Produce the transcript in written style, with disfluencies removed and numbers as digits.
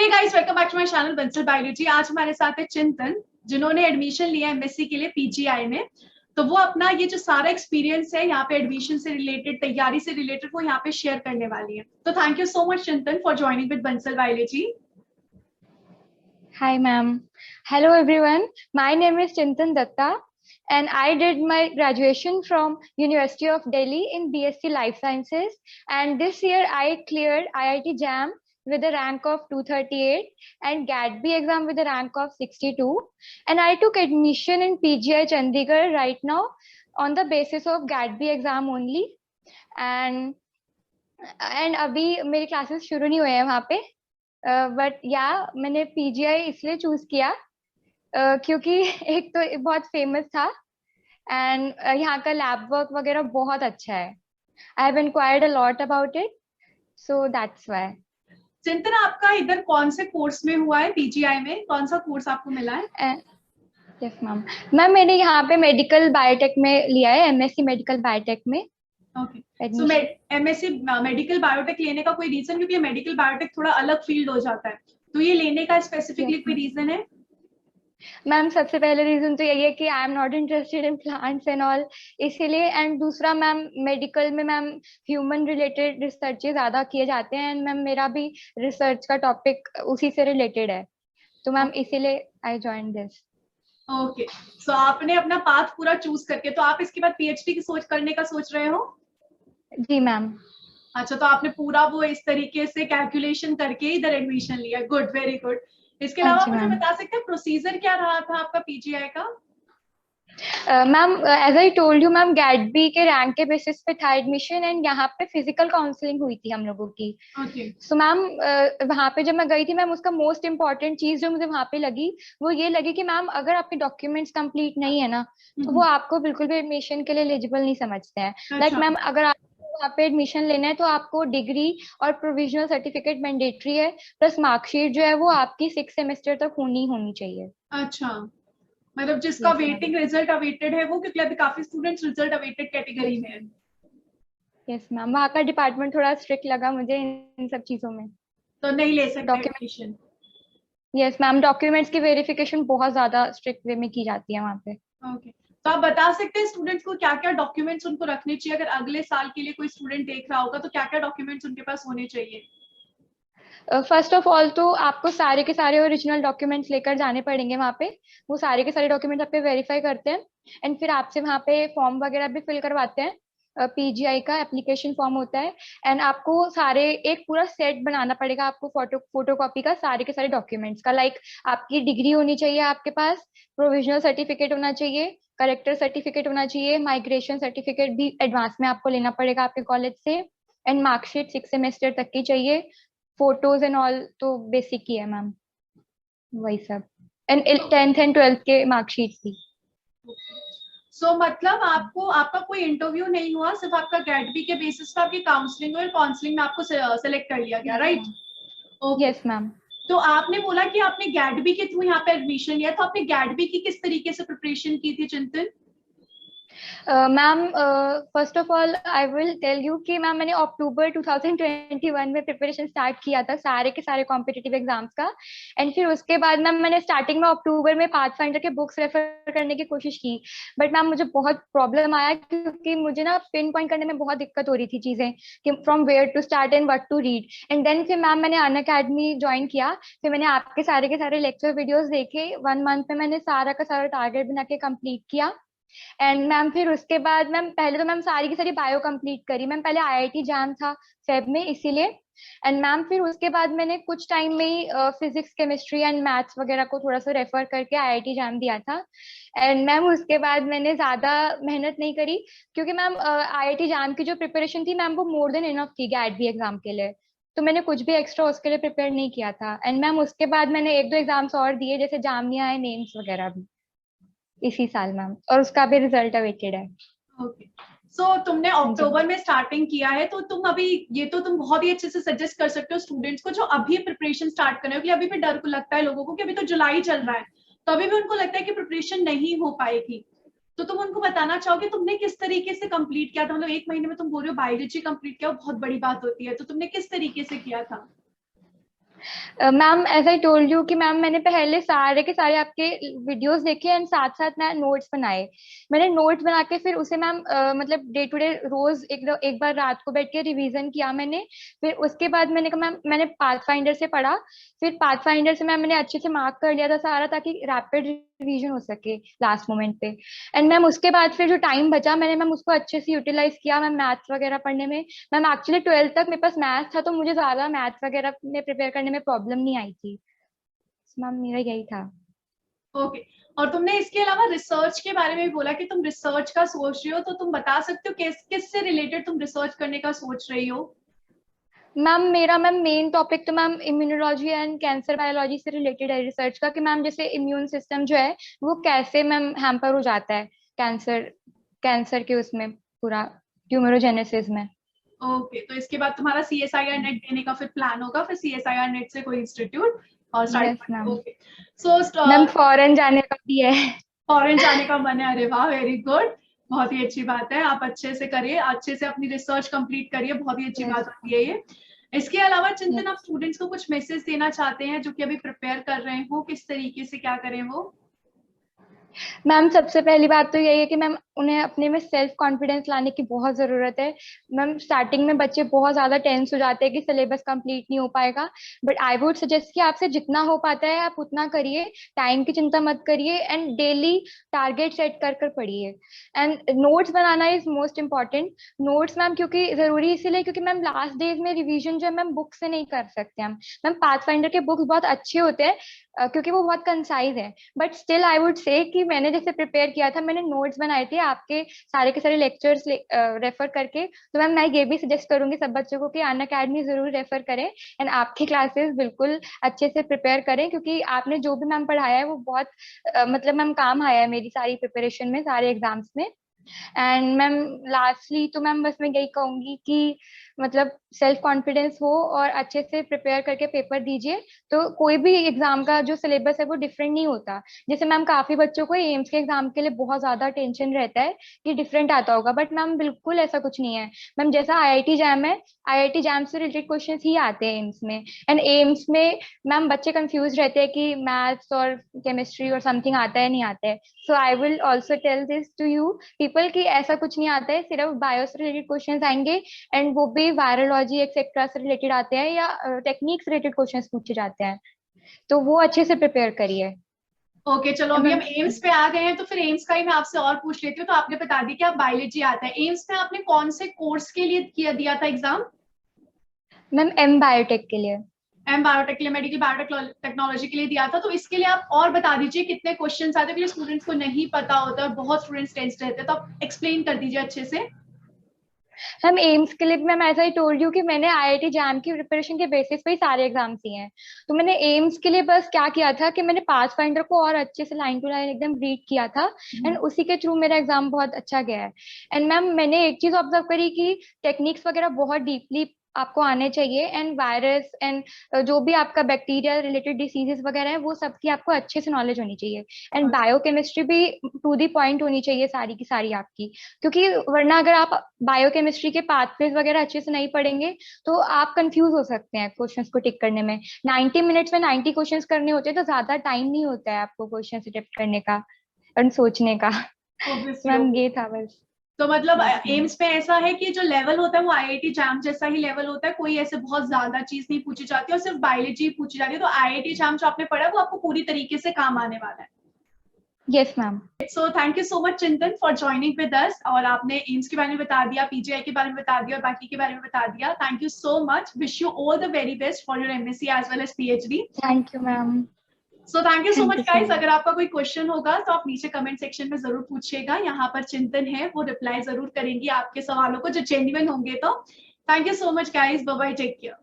Hey guys, welcome back to my channel Bansal biology. आज हमारे साथ है चिंतन, जिन्होंने एडमिशन लिया एमएससी के लिए पीजीआई में। तो वो अपना ये जो सारा एक्सपीरियंस है यहाँ पे एडमिशन से रिलेटेड, तैयारी से रिलेटेड, वो यहाँ पे शेयर करने वाली है। तो थैंक यू सो मच चिंतन for joining with Bansal biology. Hi, ma'am. Hello, everyone. My name is Chintan Datta, and I did my graduation from University of Delhi in BSc Life Sciences. And this year, I cleared IIT JAM with a rank of 238 and GATB exam with a rank of 62. And I took admission in PGI Chandigarh right now on the basis of GATB exam only. And अभी मेरी classes शुरू नहीं हुए हैं वहाँ पे, but या मैंने पीजीआई इसलिए चूज किया क्योंकि एक तो बहुत फेमस था एंड यहाँ का लैब वर्क वगैरह बहुत अच्छा है। I have inquired a lot about it, so that's why. चिंतन, आपका इधर कौन से कोर्स में हुआ है? पीजीआई में कौन सा कोर्स आपको मिला है? यस मैम, मैंने यहाँ पे मेडिकल बायोटेक में लिया है, एमएससी मेडिकल बायोटेक में। ओके, सो एमएससी मेडिकल बायोटेक लेने का कोई रीजन? क्योंकि मेडिकल बायोटेक थोड़ा अलग फील्ड हो जाता है, तो ये लेने का स्पेसिफिकली कोई रीजन है? मैम सबसे पहले रीजन तो यही है कि I am not interested in plants and all, इसीलिए। एंड दूसरा मैम, मेडिकल में मैम ह्यूमन रिलेटेड रिसर्च ज्यादा किए जाते हैं एंड मैम मेरा भी रिसर्च का टॉपिक उसी से रिलेटेड है, तो मैम इसीलिए आई जॉइन दिस। ओके, सो आपने अपना पाथ पूरा चूज करके, तो आप इसके बाद पीएचडी की करने का सोच रहे हो? जी मैम। अच्छा, तो आपने पूरा वो इस तरीके से कैलकुलेशन करके इधर एडमिशन लिया। Good, very good. इसके अलावा मुझे बता सकते हैं प्रोसीजर क्या रहा था आपका पीजीआई का? Ma'am as I told you ma'am, गैटबी के रैंक के बेसिस पे था एडमिशन एंड यहाँ पे फिजिकल काउंसलिंग हुई थी हम लोगों की। सो मैम वहाँ पे जब मैं गई थी मैम, उसका मोस्ट इम्पॉर्टेंट चीज जो मुझे वहाँ पे लगी वो ये लगी कि मैम अगर आपके डॉक्यूमेंट्स कंप्लीट नहीं है ना, तो वो आपको बिल्कुल भी एडमिशन के लिए एलिजिबल नहीं समझते हैं। लाइक मैम अगर आप वहाँ पे एडमिशन लेना है तो आपको डिग्री और प्रोविजनल सर्टिफिकेट मैंडेटरी है, प्लस मार्कशीट जो है वो आपकी 6 सेमेस्टर तक होनी चाहिए। अच्छा, मतलब जिसका वेटिंग रिजल्ट अवेटेड है वो, क्योंकि अभी काफी स्टूडेंट्स रिजल्ट अवेटेड कैटेगरी में है। यस मैम, वहाँ का डिपार्टमेंट थोड़ा स्ट्रिक्ट लगा मुझे इन सब चीजों में, तो नहीं ले सकते एडमिशन। यस मैम, डॉक्यूमेंट्स की वेरिफिकेशन बहुत ज्यादा स्ट्रिक्ट वे में की जाती है वहाँ पे। ओके, तो आप बता सकते हैं स्टूडेंट्स को क्या क्या डॉक्यूमेंट्स उनको रखने चाहिए? अगर अगले साल के लिए कोई स्टूडेंट देख रहा होगा तो क्या क्या डॉक्यूमेंट्स उनके पास होने चाहिए? फर्स्ट ऑफ ऑल तो आपको सारे के सारे ओरिजिनल डॉक्यूमेंट्स लेकर जाने पड़ेंगे वहाँ पे। वो सारे के सारे डॉक्यूमेंट्स आप पे वेरीफाई करते हैं एंड फिर आपसे वहाँ पे फॉर्म वगैरह भी फिल करवाते हैं। पीजीआई का एप्लीकेशन फॉर्म होता है एंड आपको सारे एक पूरा सेट बनाना पड़ेगा आपको, फोटोकॉपी का सारे के सारे डॉक्यूमेंट्स का। लाइक आपकी डिग्री होनी चाहिए आपके पास, प्रोविजनल सर्टिफिकेट होना चाहिए, करेक्टर सर्टिफिकेट होना चाहिए, माइग्रेशन सर्टिफिकेट भी एडवांस में आपको लेना पड़ेगा आपके कॉलेज से, एंड मार्कशीट 6 सेमेस्टर तक की चाहिए, फोटोज एंड ऑल तो बेसिक ही है मैम, वही सब, एंड 10th एंड 12th के मार्कशीट भी। सो मतलब आपको आपका कोई इंटरव्यू नहीं हुआ, सिर्फ आपका गैटबी के बेसिस पर आपकी काउंसलिंग और काउंसलिंग में आपको सेलेक्ट कर लिया गया, राइट? Yes ma'am. तो आपने बोला कि आपने गैटबी के थ्रू यहाँ पे एडमिशन लिया, तो आपने गैटबी की किस तरीके से प्रिपरेशन की थी Chintan? Ma'am first of all I will tell you कि मैम मैंने अक्टूबर 2021 में प्रिपरेशन स्टार्ट किया था सारे के सारे कॉम्पिटिटिव एग्जाम्स का। एंड फिर उसके बाद मैम मैंने स्टार्टिंग में अक्टूबर में पाथफाइंडर के बुक्स रेफर करने की कोशिश की, बट मैम मुझे बहुत प्रॉब्लम आया क्योंकि मुझे ना पिन पॉइंट करने में बहुत दिक्कत हो रही थी चीजें कि from where to start and what to read. And then फिर मैम मैंने अनअकैडमी ज्वाइन किया, फिर मैंने आपके सारे के सारे लेक्चर वीडियोज देखे, 1 मंथ में मैंने सारा का सारा टारगेट बना के कंप्लीट किया। एंड मैम फिर उसके बाद मैम पहले तो मैम सारी की सारी बायो कंप्लीट करी, मैम पहले आईआईटी जैम था फेब में इसीलिए। एंड मैम फिर उसके बाद मैंने कुछ टाइम में ही फिजिक्स केमिस्ट्री एंड मैथ्स वगैरह को थोड़ा सा रेफर करके आईआईटी जैम दिया था। एंड मैम उसके बाद मैंने ज्यादा मेहनत नहीं करी क्योंकि मैम आईआईटी जैम की जो प्रिपरेशन थी मैम वो मोर देन इनफ थी गैटबी एग्जाम के लिए, तो मैंने कुछ भी एक्स्ट्रा उसके लिए प्रिपेयर नहीं किया था। एंड मैम उसके बाद मैंने 1-2 एग्जाम्स और दिए, जैसे जामिया है, नेम्स वगैरह भी इसी साल मैम, और उसका भी रिजल्ट अवेटेड है। ओके, सो तुमने अक्टूबर में स्टार्टिंग किया है, तो तुम अभी ये तो तुम बहुत ही अच्छे से सजेस्ट कर सकते हो स्टूडेंट्स को जो अभी प्रिपरेशन स्टार्ट कर रहे हो, कि अभी भी डर को लगता है लोगों को कि अभी तो जुलाई चल रहा है, तो अभी भी उनको लगता है कि प्रिपरेशन नहीं हो पाएगी, तो तुम उनको बताना चाहोगे तुमने किस तरीके से कंप्लीट किया था? मतलब 1 महीने में तुम बोल रहे हो बायोलॉजी कंप्लीट किया, बहुत बड़ी बात होती है, तो तुमने किस तरीके से किया था? Ma'am as I told you कि मैम मैंने पहले सारे के सारे आपके वीडियोस देखे एंड साथ साथ मैं नोट्स बनाए। मैंने नोट्स बना के फिर उसे मैम मतलब डे टू डे रोज एक बार रात को बैठ के रिवीजन किया मैंने। फिर उसके बाद मैंने कहा मैम मैंने पाथफाइंडर से पढ़ा। फिर पाथफाइंडर से मैम मैंने अच्छे से मार्क कर लिया था सारा, ताकि रैपिड रिवीजन हो सके लास्ट मोमेंट पे। एंड मैम उसके बाद फिर जो टाइम बचा मैंने मैम उसको अच्छे से यूटिलाइज किया मैम मैथ्स वगैरह पढ़ने में। मैम एक्चुअली 12th तक मेरे पास मैथ्स था, तो मुझे ज्यादा मैथ्स वगैरह में प्रिपेयर करने में प्रॉब्लम नहीं आई थी। मैम मेरा यही था। ओके। और तुमने इसके अलावा रिसर्च के बारे में भी बोला कि तुम रिसर्च का सोच रही हो, तो तुम बता सकते हो किस किस से रिलेटेड तुम रिसर्च करने का सोच रही हो? मैम मेरा मैम मेन टॉपिक तो ma'am immunology and cancer biology से रिलेटेड है रिसर्च का, कि मैम जैसे इम्यून सिस्टम जो है वो कैसे मैम हैम्पर हो जाता है कैंसर कैंसर के उसमें पूरा ट्यूमरोजेनेसिस में। ओके, तो इसके बाद तुम्हारा CSIR नेट देने का फिर प्लान होगा, फिर CSIR नेट से कोई इंस्टीट्यूट और start. Yes ma'am. Okay. So ma'am foreign जाने का भी है। फॉरेन जाने का मन है? अरे वाह, वेरी गुड। बहुत ही अच्छी बात है, आप अच्छे से करिए, अच्छे से अपनी रिसर्च कंप्लीट करिए, बहुत ही अच्छी यस बात होती है ये। इसके अलावा चिंतन, आप यस। स्टूडेंट्स को कुछ मैसेज देना चाहते हैं जो कि अभी प्रिपेयर कर रहे हो, किस तरीके से क्या करें वो? मैम सबसे पहली बात तो यही है कि मैम उन्हें अपने में सेल्फ कॉन्फिडेंस लाने की बहुत जरूरत है। मैम स्टार्टिंग में बच्चे बहुत ज्यादा टेंस हो जाते हैं कि सिलेबस कंप्लीट नहीं हो पाएगा, बट आई वुड सजेस्ट कि आपसे जितना हो पाता है आप उतना करिए। टाइम की चिंता मत करिए एंड डेली टारगेट सेट कर कर पढ़िए। And notes banana is most important. Notes ma'am क्योंकि जरूरी इसीलिए क्योंकि मैम लास्ट डेज में रिवीजन जो है मैम बुक से नहीं कर सकते हम। मैम पाथफाइंडर के बुक्स बहुत अच्छे होते हैं क्योंकि वो बहुत कंसाइज है, but still I would say कि मैंने जैसे प्रिपेयर किया था, मैंने नोट्स बनाए थे आपके सारे के सारे लेक्चर्स रेफर करके। तो मैम मैं ये भी सजेस्ट करूंगी सब बच्चों को कि अन अकेडमी जरूर रेफर करें एंड आपकी क्लासेस बिल्कुल अच्छे से प्रिपेयर करें, क्योंकि आपने जो भी मैम पढ़ाया है वो बहुत मतलब मैम काम आया है मेरी सारी प्रिपरेशन में, सारे एग्जाम्स में। एंड मैम लास्टली तो मैम बस मैं यही कहूंगी कि मतलब सेल्फ कॉन्फिडेंस हो और अच्छे से प्रिपेयर करके पेपर दीजिए, तो कोई भी एग्जाम का जो सिलेबस है वो डिफरेंट नहीं होता। जैसे मैम काफी बच्चों को एम्स के एग्जाम के लिए बहुत ज्यादा टेंशन रहता है कि डिफरेंट आता होगा, बट मैम बिल्कुल ऐसा कुछ नहीं है। मैम जैसा आईआईटी जैम है, आईआईटी जैम से रिलेटेड क्वेश्चन ही आते हैं एम्स में। एंड एम्स में मैम बच्चे कंफ्यूज रहते हैं कि मैथ्स और केमिस्ट्री और समथिंग आता है नहीं आता है। So I will also tell this to you people कि ऐसा कुछ नहीं आता है, सिर्फ बायो से रिलेटेड क्वेश्चंस आएंगे एंड वो भी वायरोलॉजी एक्सेट्रा से रिलेटेड आते हैं या टेक्निक से रिलेटेड क्वेश्चंस पूछे जाते हैं, तो वो अच्छे से प्रिपेयर करिए। ओके, चलो अभी हम एम्स पे आ गए हैं, तो फिर एम्स का ही मैं आपसे और पूछ लेती हूँ। तो आपने बता दी कि आप बायोलॉजी आता है, एम्स में आपने कौन से कोर्स के लिए दिया था एग्जाम? मैम एम बायोटेक के लिए। एम बायोटेक के लिए, मेडिकल बायोटेक्नोलॉजी के लिए दिया था। तो इसके लिए आप और बता दीजिए कितने क्वेश्चंस आते हैं, क्योंकि स्टूडेंट्स को नहीं पता होता है, बहुत स्टूडेंट्स टेंस रहते हैं, तो आप एक्सप्लेन कर दीजिए अच्छे से। मैम एम्स के लिए मैम ऐसा ही टोल्ड यू कि मैंने आईआईटी जैम की प्रिपरेशन के बेसिस पे ही सारे एग्जाम्स दिए हैं। तो मैंने एम्स के लिए बस क्या किया था कि मैंने पाथ फाइंडर को और अच्छे से लाइन टू लाइन एकदम रीड किया था एंड उसी के थ्रू मेरा एग्जाम बहुत अच्छा गया है। एंड मैम मैंने एक चीज ऑब्जर्व करी कि टेक्निक्स वगैरह बहुत डीपली आपको आने चाहिए एंड वायरस एंड जो भी आपका बैक्टीरिया रिलेटेड डिसीजेस वगैरह है वो सबकी आपको अच्छे से नॉलेज होनी चाहिए। एंड बायोकेमिस्ट्री भी टू दी पॉइंट होनी चाहिए सारी की सारी आपकी, क्योंकि वरना अगर आप बायोकेमिस्ट्री के पाथवेज वगैरह अच्छे से नहीं पढ़ेंगे तो आप कंफ्यूज हो सकते हैं क्वेश्चंस को टिक करने में। 90 मिनट्स में 90 क्वेश्चंस करने होते हैं, तो ज्यादा टाइम नहीं होता है आपको क्वेश्चन अटेम्प्ट करने का और सोचने का। ऑब्वियसली। मैम ये था बस। तो मतलब यस मैम। एम्स में ऐसा है कि जो लेवल होता है वो आईआईटी जैम जैसा ही लेवल होता है, कोई ऐसे बहुत ज्यादा चीज नहीं पूछी जाती है और सिर्फ बायोलॉजी पूछी जाती है। तो आईआईटी जैम जो आपने पढ़ा है वो आपको पूरी तरीके से काम आने वाला है। Yes ma'am. So thank you so much चिंतन फॉर ज्वाइनिंग विद अस, और आपने एम्स के बारे में बता दिया, पीजीआई के बारे में बता दिया और बाकी के बारे में बता दिया। Thank you so much, wish you all the very best for your MSc as well as PhD. Thank you ma'am. So thank you so thank much you so guys. Much. अगर आपका कोई क्वेश्चन होगा तो आप नीचे comment section में जरूर पूछिएगा, यहाँ पर चिंतन है वो रिप्लाई जरूर करेंगी आपके सवालों को जो जेन्युइन होंगे। तो thank you so much guys, bye bye, take care.